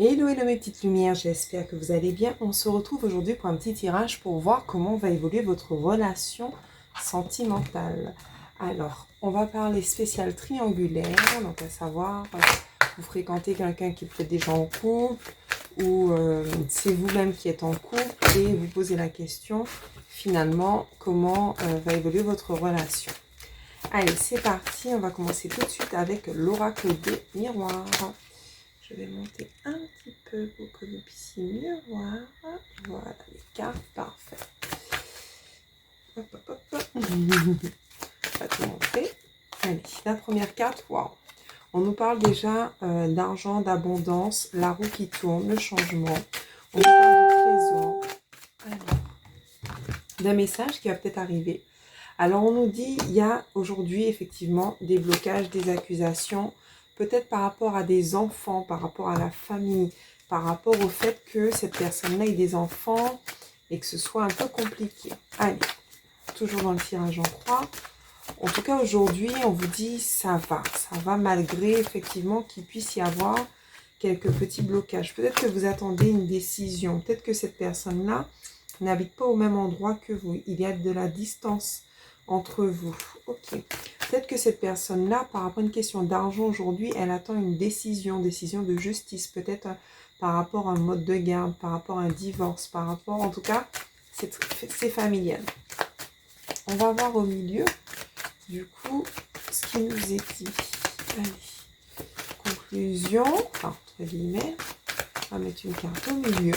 Hello, hello mes petites lumières, j'espère que vous allez bien. On se retrouve aujourd'hui pour un petit tirage pour voir comment va évoluer votre relation sentimentale. Alors, on va parler spécial triangulaire, donc à savoir, vous fréquentez quelqu'un qui est peut-être déjà en couple ou c'est vous-même qui êtes en couple et vous posez la question finalement comment va évoluer votre relation. Allez, c'est parti, on va commencer tout de suite avec l'oracle des miroirs. Je vais monter un petit peu pour que vous puissiez mieux voir. Voilà, les cartes, parfait. Hop, hop, hop, hop. On va tout montrer. Allez, la première carte, waouh. On nous parle déjà d'argent, d'abondance, la roue qui tourne, le changement. On nous parle de trésor. Alors, d'un message qui va peut-être arriver. Alors, on nous dit, il y a aujourd'hui effectivement des blocages, des accusations, peut-être par rapport à des enfants, par rapport à la famille, par rapport au fait que cette personne-là ait des enfants et que ce soit un peu compliqué. Allez, toujours dans le tirage en croix. En tout cas, aujourd'hui, on vous dit ça va malgré effectivement qu'il puisse y avoir quelques petits blocages. Peut-être que vous attendez une décision, peut-être que cette personne-là n'habite pas au même endroit que vous. Il y a de la distance entre vous. Ok. Peut-être que cette personne-là, par rapport à une question d'argent aujourd'hui, elle attend une décision de justice. Peut-être par rapport à un mode de garde, par rapport à un divorce, par rapport, en tout cas, c'est familial. On va voir au milieu, du coup, ce qui nous est dit. Allez. Conclusion, enfin, entre guillemets, on va mettre une carte au milieu.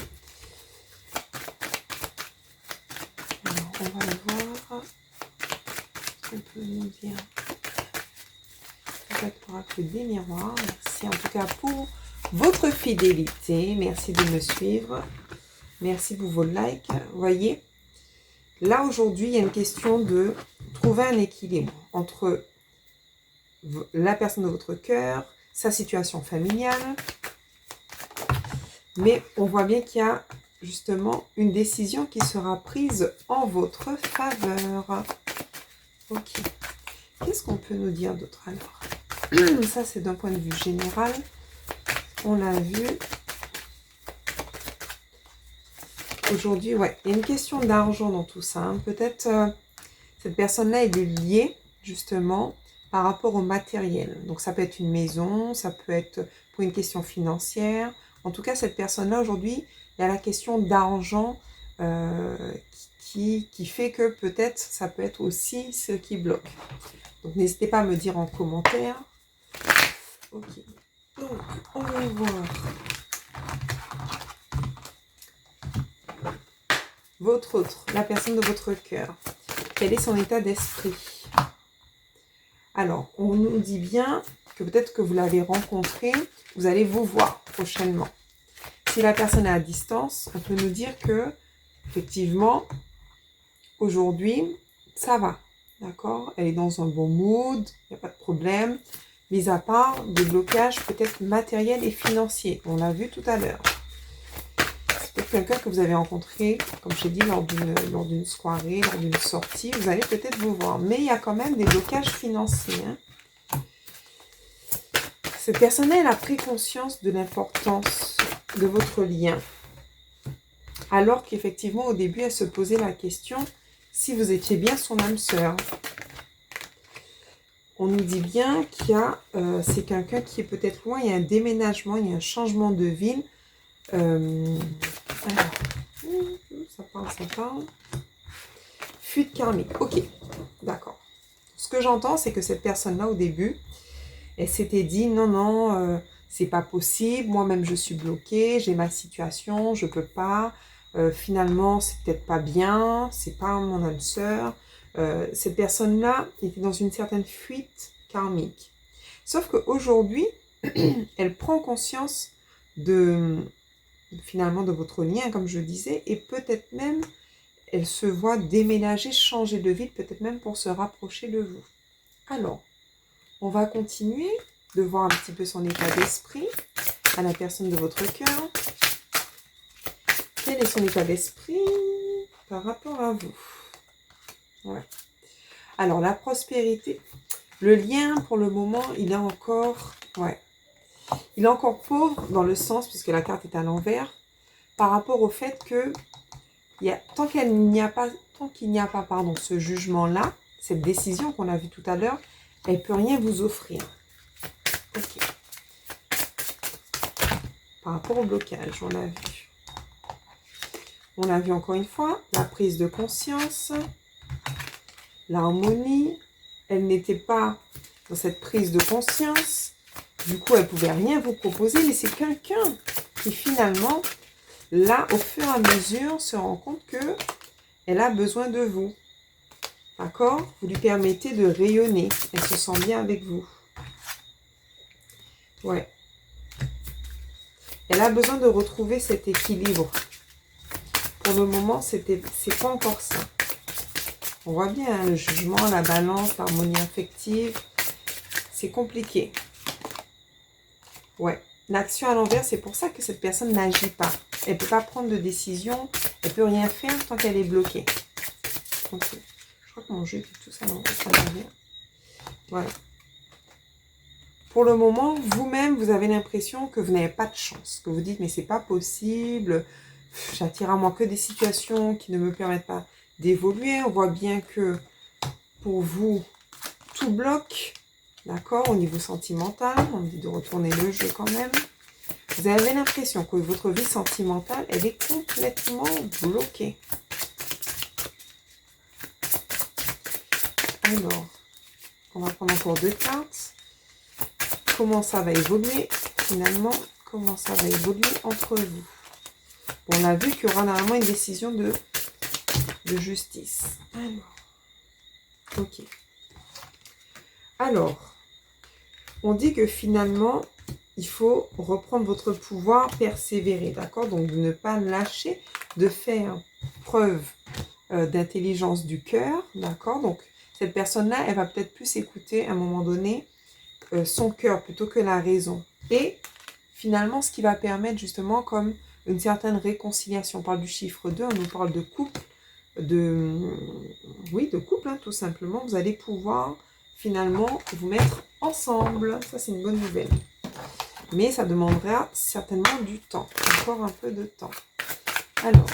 Alors, on va voir ce qu'on peut nous dire. L'oracle des miroirs. Merci en tout cas pour votre fidélité. Merci de me suivre. Merci pour vos likes. Vous voyez, là aujourd'hui, il y a une question de trouver un équilibre entre la personne de votre cœur, sa situation familiale. Mais on voit bien qu'il y a justement une décision qui sera prise en votre faveur. Ok. Qu'est-ce qu'on peut nous dire d'autre alors? Ça, c'est d'un point de vue général. On l'a vu. Aujourd'hui, ouais, il y a une question d'argent dans tout ça. Hein. Peut-être cette personne-là, elle est liée, justement, par rapport au matériel. Donc, ça peut être une maison, ça peut être pour une question financière. En tout cas, cette personne-là, aujourd'hui, il y a la question d'argent qui fait que peut-être, ça peut être aussi ce qui bloque. Donc, n'hésitez pas à me dire en commentaire. Ok, donc on va voir la personne de votre cœur. Quel est son état d'esprit? Alors, on nous dit bien que peut-être que vous l'avez rencontré, vous allez vous voir prochainement. Si la personne est à distance, on peut nous dire que, effectivement, aujourd'hui, ça va. D'accord? Elle est dans un bon mood, il n'y a pas de problème. Mis à part des blocages peut-être matériels et financiers. On l'a vu tout à l'heure. C'est peut-être quelqu'un que vous avez rencontré, comme je l'ai dit, lors d'une soirée, lors d'une sortie. Vous allez peut-être vous voir. Mais il y a quand même des blocages financiers. Hein. Cette personne-là, elle a pris conscience de l'importance de votre lien. Alors qu'effectivement, au début, elle se posait la question si vous étiez bien son âme sœur. On nous dit bien qu'il y a, c'est quelqu'un qui est peut-être loin, il y a un déménagement, il y a un changement de ville. Alors, ça parle. Fuite karmique, ok, d'accord. Ce que j'entends, c'est que cette personne-là, au début, elle s'était dit, non, c'est pas possible, moi-même je suis bloquée, j'ai ma situation, je peux pas. Finalement, c'est peut-être pas bien, c'est pas mon âme sœur. Cette personne-là était dans une certaine fuite karmique. Sauf qu'aujourd'hui, elle prend conscience finalement de votre lien, comme je disais, et peut-être même, elle se voit déménager, changer de ville, peut-être même pour se rapprocher de vous. Alors, on va continuer de voir un petit peu son état d'esprit à la personne de votre cœur. Quel est son état d'esprit par rapport à vous? Ouais. Alors, la prospérité, le lien, pour le moment, il est encore... Ouais. il est encore pauvre dans le sens, puisque la carte est à l'envers, par rapport au fait que tant qu'il n'y a pas, pardon, ce jugement-là, cette décision qu'on a vue tout à l'heure, elle ne peut rien vous offrir. Ok. Par rapport au blocage, on a vu. On a vu encore une fois la prise de conscience, l'harmonie. Elle n'était pas dans cette prise de conscience. Du coup, elle ne pouvait rien vous proposer, mais c'est quelqu'un qui finalement, là, au fur et à mesure, se rend compte qu'elle a besoin de vous. D'accord? Vous lui permettez de rayonner. Elle se sent bien avec vous. Ouais. Elle a besoin de retrouver cet équilibre. Pour le moment, c'est pas encore ça. On voit bien hein, le jugement, la balance, l'harmonie affective. C'est compliqué. Ouais. L'action à l'envers, c'est pour ça que cette personne n'agit pas. Elle ne peut pas prendre de décision. Elle ne peut rien faire tant qu'elle est bloquée. Ok. Je crois que mon jeu fait tout ça à l'envers. Voilà. Pour le moment, vous-même, vous avez l'impression que vous n'avez pas de chance. Que vous dites, mais c'est pas possible. J'attire à moi que des situations qui ne me permettent pas d'évoluer. On voit bien que pour vous, tout bloque. D'accord? Au niveau sentimental, on dit de retourner le jeu quand même. Vous avez l'impression que votre vie sentimentale, elle est complètement bloquée. Alors, on va prendre encore 2 cartes. Comment ça va évoluer finalement? Comment ça va évoluer entre vous? Bon, on a vu qu'il y aura normalement une décision de justice. Alors, ok. Alors, on dit que finalement, il faut reprendre votre pouvoir, persévérer, d'accord? Donc, de ne pas lâcher, de faire preuve d'intelligence du cœur, d'accord? Donc, cette personne-là, elle va peut-être plus écouter à un moment donné son cœur plutôt que la raison. Et finalement, ce qui va permettre justement comme une certaine réconciliation. On parle du chiffre 2, on nous parle de couple, de couple, hein, tout simplement. Vous allez pouvoir finalement vous mettre ensemble. Ça, c'est une bonne nouvelle. Mais ça demandera certainement du temps, encore un peu de temps. Alors,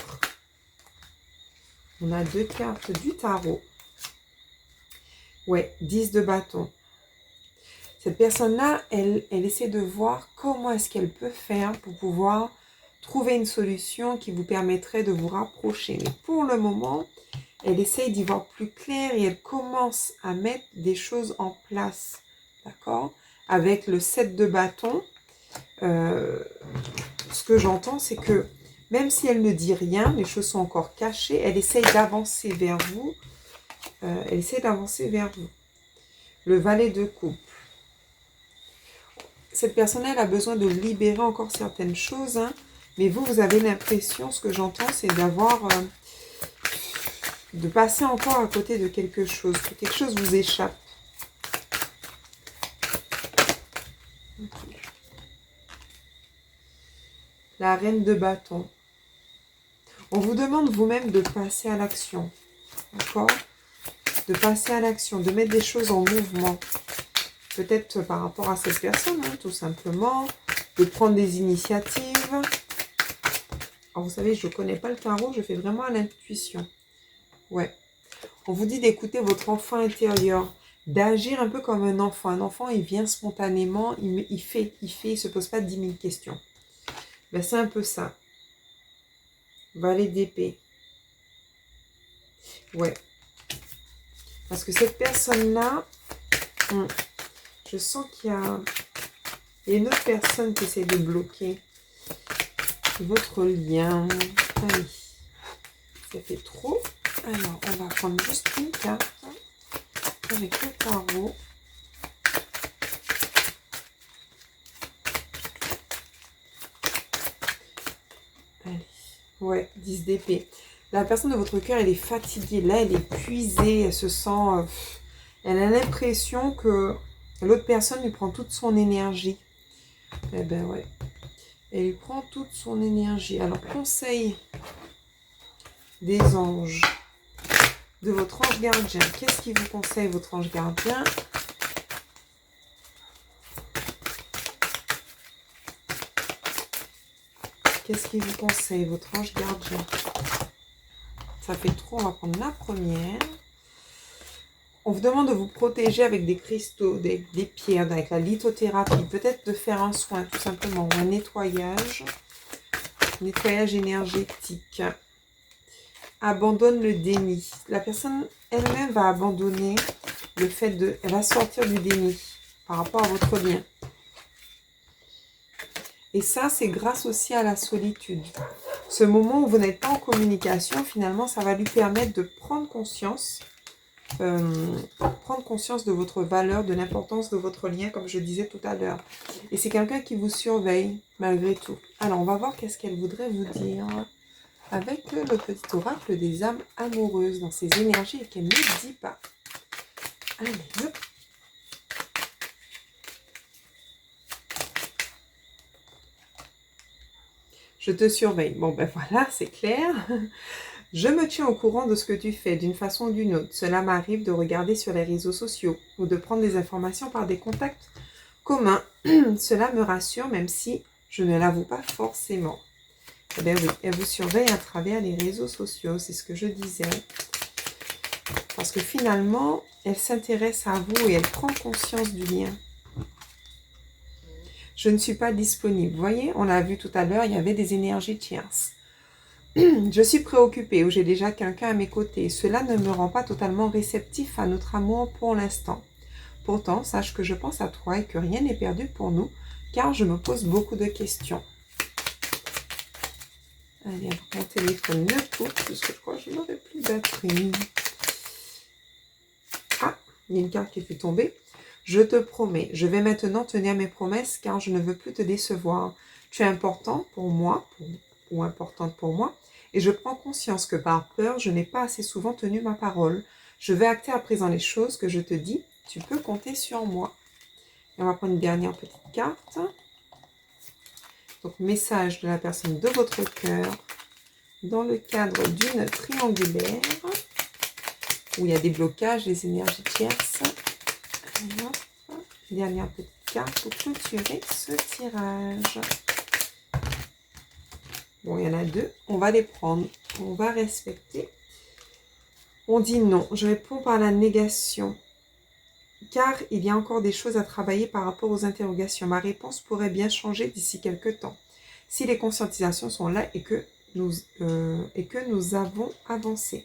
on a 2 cartes du tarot. Ouais, 10 de bâton. Cette personne-là, elle essaie de voir comment est-ce qu'elle peut faire pour pouvoir trouver une solution qui vous permettrait de vous rapprocher. Mais pour le moment, elle essaie d'y voir plus clair et elle commence à mettre des choses en place. D'accord? Avec le 7 de bâton, ce que j'entends, c'est que même si elle ne dit rien, les choses sont encore cachées, elle essaie d'avancer vers vous. Le valet de coupe. Cette personne, elle a besoin de libérer encore certaines choses, hein, mais vous avez l'impression, ce que j'entends, c'est de passer encore à côté de quelque chose, que quelque chose vous échappe. Okay. La reine de bâton. On vous demande vous-même de passer à l'action, d'accord? De passer à l'action, de mettre des choses en mouvement. Peut-être par rapport à cette personne, hein, tout simplement, de prendre des initiatives. Alors, vous savez, je ne connais pas le tarot, je fais vraiment à l'intuition. Ouais. On vous dit d'écouter votre enfant intérieur, d'agir un peu comme un enfant. Un enfant, il vient spontanément, il fait, il ne se pose pas 10 000 questions. Ben, c'est un peu ça. Valet d'épée. Ouais. Parce que cette personne-là, je sens qu'il y a une autre personne qui essaie de bloquer votre lien. Allez, ça fait trop. Alors, on va prendre juste une carte avec le tarot. Allez, ouais, 10 d'épée. La personne de votre cœur, elle est fatiguée. Là, elle est épuisée. Elle se sent... elle a l'impression que l'autre personne lui prend toute son énergie. Eh ben ouais. Elle lui prend toute son énergie. Alors, conseil des anges, de votre ange gardien. Qu'est-ce qui vous conseille, votre ange gardien? Qu'est-ce qu'il vous conseille, votre ange gardien? Ça fait trop, on va prendre la première. On vous demande de vous protéger avec des cristaux, des pierres, avec la lithothérapie. Peut-être de faire un soin, tout simplement, ou un nettoyage énergétique. Abandonne le déni. La personne elle-même va abandonner le fait de... Elle va sortir du déni par rapport à votre lien. Et ça, c'est grâce aussi à la solitude. Ce moment où vous n'êtes pas en communication, finalement, ça va lui permettre de prendre conscience de votre valeur, de l'importance de votre lien, comme je disais tout à l'heure. Et c'est quelqu'un qui vous surveille, malgré tout. Alors, on va voir qu'est-ce qu'elle voudrait vous dire avec le petit oracle des âmes amoureuses dans ses énergies et qu'elle ne dit pas. Allez, hop. Je te surveille. Bon, ben voilà, c'est clair. Je me tiens au courant de ce que tu fais d'une façon ou d'une autre. Cela m'arrive de regarder sur les réseaux sociaux ou de prendre des informations par des contacts communs. Cela me rassure même si je ne l'avoue pas forcément. Eh bien oui, elle vous surveille à travers les réseaux sociaux, c'est ce que je disais. Parce que finalement, elle s'intéresse à vous et elle prend conscience du lien. Je ne suis pas disponible. Vous voyez, on l'a vu tout à l'heure, il y avait des énergies tierces. Je suis préoccupée ou j'ai déjà quelqu'un à mes côtés. Cela ne me rend pas totalement réceptif à notre amour pour l'instant. Pourtant, sache que je pense à toi et que rien n'est perdu pour nous, car je me pose beaucoup de questions. Allez, mon téléphone ne coupe, parce que je crois que je n'aurai plus de batterie. Ah, il y a une carte qui est tombée. Je te promets, je vais maintenant tenir mes promesses, car je ne veux plus te décevoir. Tu es important pour moi, ou importante pour moi, et je prends conscience que par peur, je n'ai pas assez souvent tenu ma parole. Je vais acter à présent les choses que je te dis. Tu peux compter sur moi. Et on va prendre une dernière petite carte. Donc, message de la personne de votre cœur dans le cadre d'une triangulaire où il y a des blocages, des énergies tierces. Alors, dernière petite carte pour clôturer ce tirage. Bon, il y en a deux. On va les prendre. On va respecter. On dit non. Je réponds par la négation. Car il y a encore des choses à travailler par rapport aux interrogations. Ma réponse pourrait bien changer d'ici quelques temps. Si les conscientisations sont là et que nous avons avancé.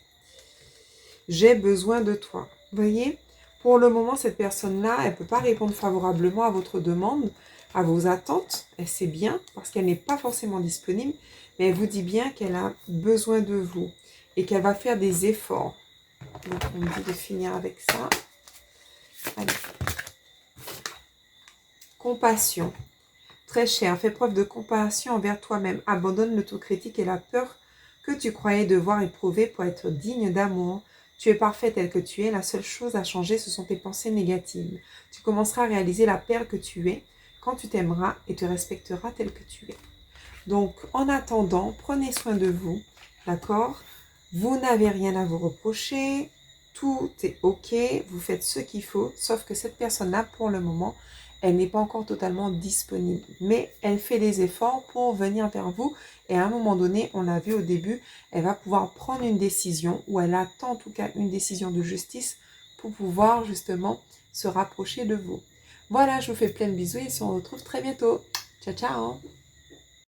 J'ai besoin de toi. Vous voyez, pour le moment, cette personne-là, elle ne peut pas répondre favorablement à votre demande, à vos attentes. Elle sait bien, parce qu'elle n'est pas forcément disponible, mais elle vous dit bien qu'elle a besoin de vous et qu'elle va faire des efforts. Donc, on me dit de finir avec ça. Allez. Compassion. Très cher, fais preuve de compassion envers toi-même. Abandonne l'autocritique et la peur que tu croyais devoir éprouver pour être digne d'amour. Tu es parfait tel que tu es. La seule chose à changer, ce sont tes pensées négatives. Tu commenceras à réaliser la perle que tu es quand tu t'aimeras et te respecteras tel que tu es. Donc, en attendant, prenez soin de vous, d'accord? Vous n'avez rien à vous reprocher. Tout est OK. Vous faites ce qu'il faut. Sauf que cette personne-là, pour le moment, elle n'est pas encore totalement disponible. Mais elle fait les efforts pour venir vers vous. Et à un moment donné, on l'a vu au début, elle va pouvoir prendre une décision, ou elle attend en tout cas une décision de justice pour pouvoir justement se rapprocher de vous. Voilà, je vous fais plein de bisous et on se retrouve très bientôt. Ciao, ciao!